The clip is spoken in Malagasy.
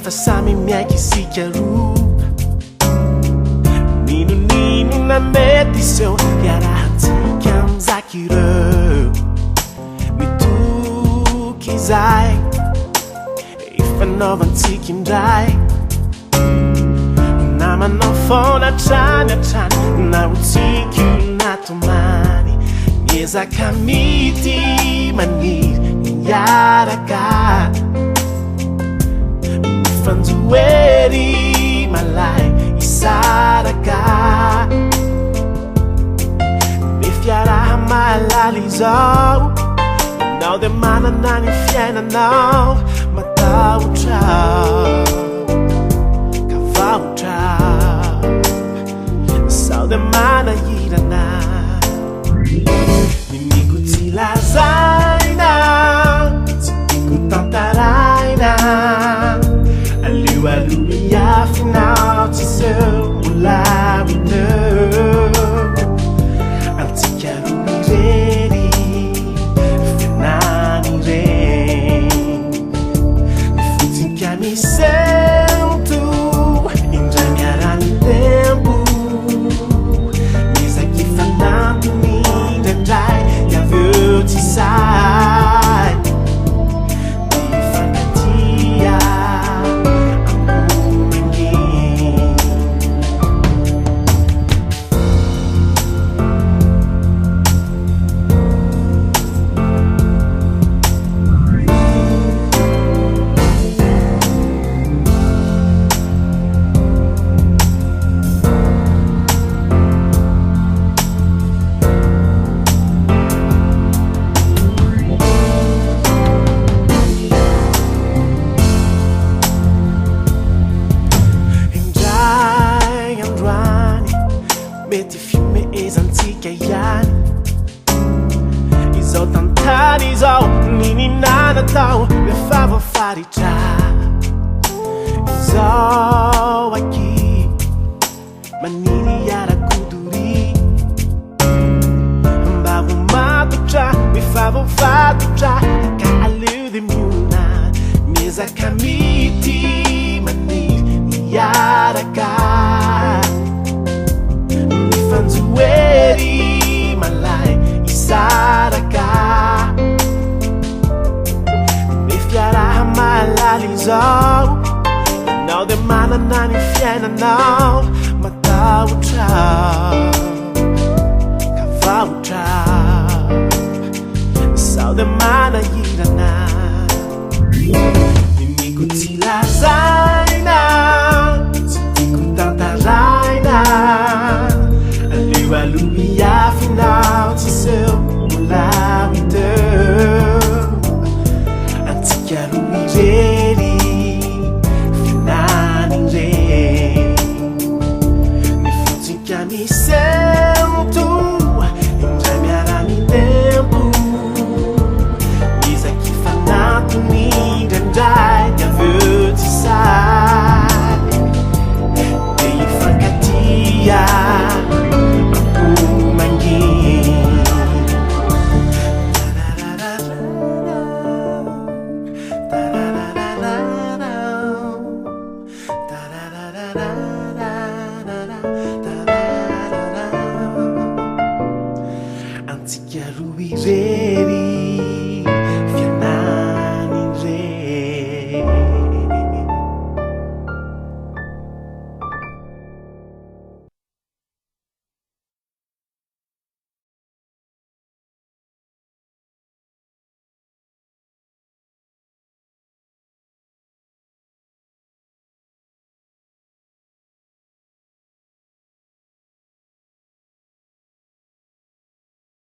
efa samy miaiky isika roa. Nino na mety iseo iarahantsika amizaka ireo. Mitoky izay ifanaovantsika indray. Namanao foana hatrany na hotsika io natomany. Miezaka mity maniry niaraka. Mifanjoery malay isaraka. Mifiaraha malala izao. Ianao dia manana ny fiainanao. Matahotra kavahotra. Sao dia manahirana. Mimiko tsy lazaina, tsy tiako tantaraina. Aloha iafinao tsiseo mbola miteo. Antsika roa irery fenany ireny. Mifotsika misento indray miarany tempo. Miezaka ifanantony indraindray avy eo tsy say. Mifankatia mety fimehezantsika ihany. Izao tantany izao nininana tao rehefa voafaritra. Izao aky maniry arakodory. Mba vomatotra rehefa voafatotra. Ka aleo dia miona miezaka mity maniry niaraka. Mifanjoery malay isaraka. Mifiaraha malala izao. Ianao dia manana ny fiainanao. Matahotra kavahotra. Sao dia manahirana. Mimiko tsy lazaina, tsy tiako tantaraina. Aloha iafinao tsiseo mbola miteo. Antsika roa irery fenany ireny. Mifotsika misento indray miarany tempo. Miezaka ifanantony indraindray avy eo tsy say. Dia ifankatia Antsika roa irery